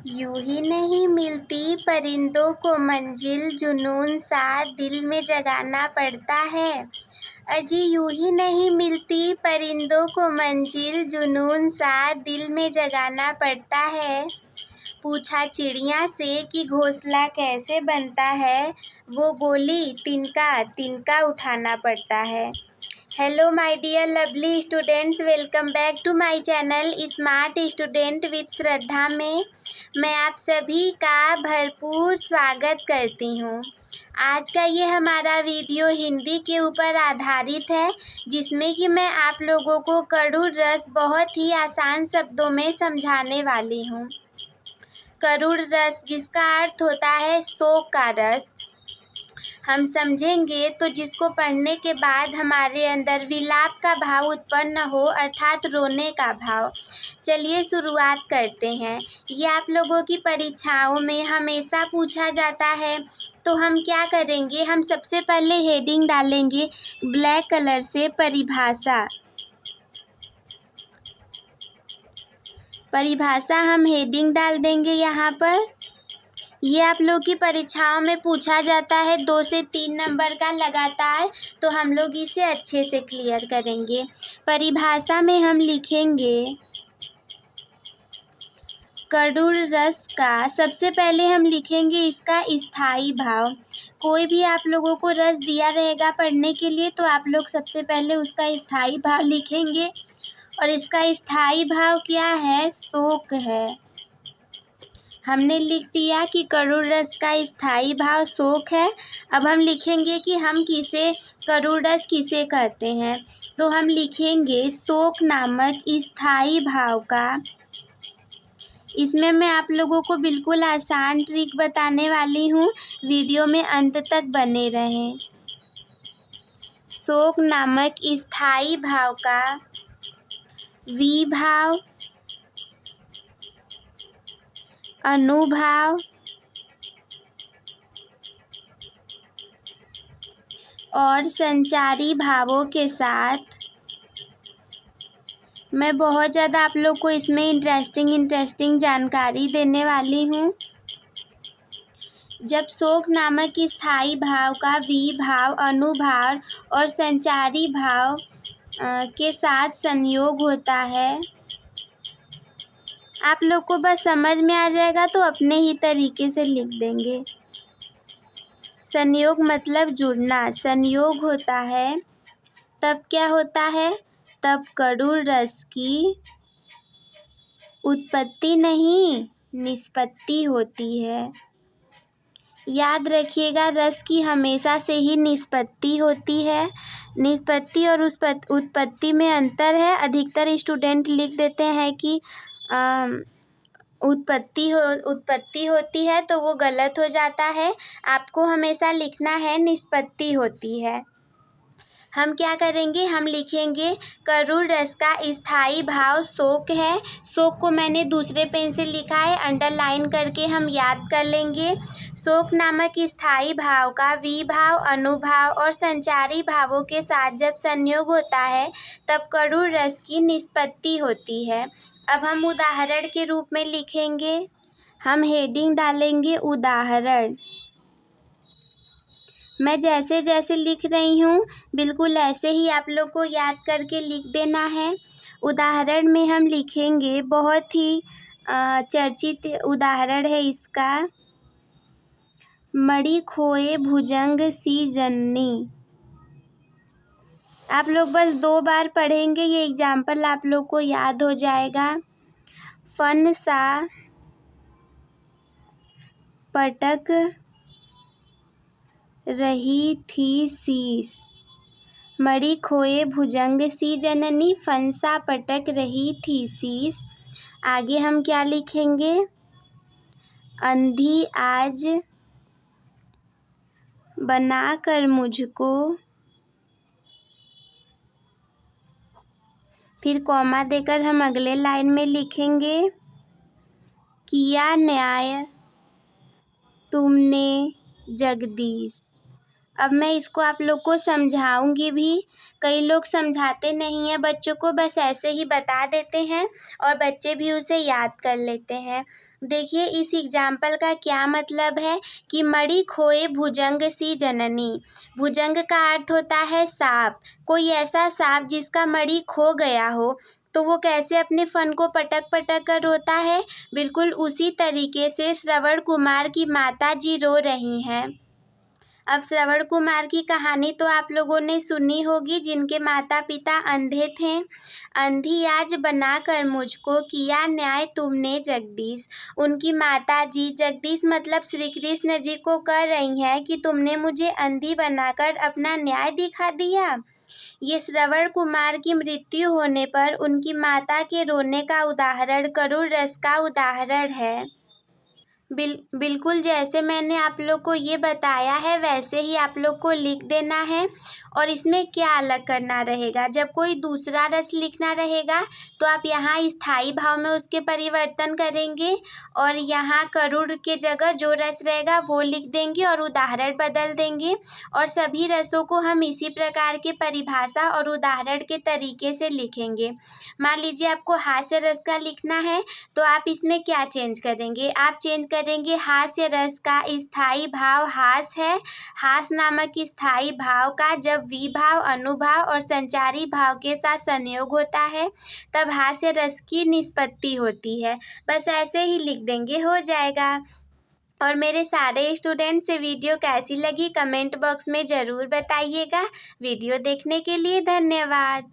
यूं ही नहीं मिलती परिंदों को मंजिल, जुनून सा दिल में जगाना पड़ता है। अजी यूं ही नहीं मिलती परिंदों को मंजिल, जुनून सा दिल में जगाना पड़ता है। पूछा चिड़िया से कि घोंसला कैसे बनता है, वो बोली तिनका तिनका उठाना पड़ता है। Hello my dear lovely students, welcome back to my channel smart student with Shraddha में मैं आप सभी का भरपूर स्वागत करती हूँ। आज का ये हमारा वीडियो हिंदी के ऊपर आधारित है, जिसमें कि मैं आप लोगों को करूड़ रस बहुत ही आसान शब्दों में समझाने वाली हूँ। करूड़ रस जिसका अर्थ होता है शोक का रस, हम समझेंगे तो जिसको पढ़ने के बाद हमारे अंदर विलाप का भाव उत्पन्न हो, अर्थात रोने का भाव। चलिए शुरुआत करते हैं। ये आप लोगों की परीक्षाओं में हमेशा पूछा जाता है, तो हम क्या करेंगे, हम सबसे पहले हेडिंग डालेंगे ब्लैक कलर से परिभाषा। परिभाषा हम हेडिंग डाल देंगे यहाँ पर। ये आप लोग की परीक्षाओं में पूछा जाता है 2 से 3 नंबर का लगातार, तो हम लोग इसे अच्छे से क्लियर करेंगे। परिभाषा में हम लिखेंगे करूड़ रस का, सबसे पहले हम लिखेंगे इसका स्थायी भाव। कोई भी आप लोगों को रस दिया रहेगा पढ़ने के लिए, तो आप लोग सबसे पहले उसका स्थायी भाव लिखेंगे, और इसका स्थायी भाव क्या है, शोक है। हमने लिख दिया कि करूड़ रस का स्थायी भाव शोक है। अब हम लिखेंगे कि हम किसे करूड़ रस किसे कहते हैं, तो हम लिखेंगे शोक नामक स्थायी भाव का। इसमें मैं आप लोगों को बिल्कुल आसान ट्रिक बताने वाली हूँ, वीडियो में अंत तक बने रहें। शोक नामक स्थायी भाव का विभाव, अनुभाव और संचारी भावों के साथ मैं बहुत ज़्यादा आप लोग को इसमें इंटरेस्टिंग जानकारी देने वाली हूँ। जब शोक नामक स्थायी भाव का विभाव, अनुभाव और संचारी भाव के साथ संयोग होता है, आप लोग को बस समझ में आ जाएगा तो अपने ही तरीके से लिख देंगे। संयोग मतलब जुड़ना, संयोग होता है तब क्या होता है, तब करूड़ रस की उत्पत्ति नहीं निष्पत्ति होती है। याद रखिएगा, रस की हमेशा से ही निष्पत्ति होती है। निष्पत्ति और उस उत्पत्ति में अंतर है। अधिकतर स्टूडेंट लिख देते हैं कि उत्पत्ति होती है, तो वो गलत हो जाता है। आपको हमेशा लिखना है निष्पत्ति होती है। हम क्या करेंगे, हम लिखेंगे करूड़ रस का स्थायी भाव शोक है। शोक को मैंने दूसरे पेन से लिखा है, अंडरलाइन करके हम याद कर लेंगे। शोक नामक स्थायी भाव का विभाव, अनुभाव और संचारी भावों के साथ जब संयोग होता है, तब करूड़ रस की निष्पत्ति होती है। अब हम उदाहरण के रूप में लिखेंगे, हम हेडिंग डालेंगे उदाहरण। मैं जैसे जैसे लिख रही हूँ बिल्कुल ऐसे ही आप लोग को याद करके लिख देना है। उदाहरण में हम लिखेंगे, बहुत ही चर्चित उदाहरण है इसका, मणि खोए भुजंग सी जननी। आप लोग बस 2 बार पढ़ेंगे, ये एग्जाम्पल आप लोग को याद हो जाएगा। फन सा पटक रही थी शीश, मणि खोए भुजंग सी जननी, फंसा पटक रही थी शीश। आगे हम क्या लिखेंगे, अंधी आज बनाकर मुझको, फिर कॉमा देकर हम अगले लाइन में लिखेंगे, किया न्याय तुमने जगदीश। अब मैं इसको आप लोग को समझाऊंगी भी। कई लोग समझाते नहीं हैं बच्चों को, बस ऐसे ही बता देते हैं और बच्चे भी उसे याद कर लेते हैं। देखिए इस एग्जाम्पल का क्या मतलब है कि मणि खोए भुजंग सी जननी। भुजंग का अर्थ होता है सांप। कोई ऐसा सांप जिसका मणि खो गया हो तो वो कैसे अपने फन को पटक पटक कर रोता है, बिल्कुल उसी तरीके से श्रवण कुमार की माता जी रो रही हैं। अब श्रवण कुमार की कहानी तो आप लोगों ने सुनी होगी, जिनके माता पिता अंधे थे। अंधी आज बनाकर मुझको किया न्याय तुमने जगदीश। उनकी माता जी जगदीश मतलब श्री कृष्ण जी को कह रही हैं कि तुमने मुझे अंधी बनाकर अपना न्याय दिखा दिया। ये श्रवण कुमार की मृत्यु होने पर उनकी माता के रोने का उदाहरण करुण रस का उदाहरण है। बिल्कुल जैसे मैंने आप लोग को ये बताया है वैसे ही आप लोग को लिख देना है। और इसमें क्या अलग करना रहेगा, जब कोई दूसरा रस लिखना रहेगा तो आप यहाँ स्थाई भाव में उसके परिवर्तन करेंगे और यहाँ करुण के जगह जो रस रहेगा वो लिख देंगे और उदाहरण बदल देंगे। और सभी रसों को हम इसी प्रकार के परिभाषा और उदाहरण के तरीके से लिखेंगे। मान लीजिए आपको हास्य रस का लिखना है तो आप इसमें क्या चेंज करेंगे, आप चेंज करेंगे हास्य रस का स्थाई भाव हास है। हास नामक स्थाई भाव का जब विभाव अनुभाव और संचारी भाव के साथ संयोग होता है तब हास्य रस की निष्पत्ति होती है। बस ऐसे ही लिख देंगे, हो जाएगा। और मेरे सारे स्टूडेंट से वीडियो कैसी लगी कमेंट बॉक्स में ज़रूर बताइएगा। वीडियो देखने के लिए धन्यवाद।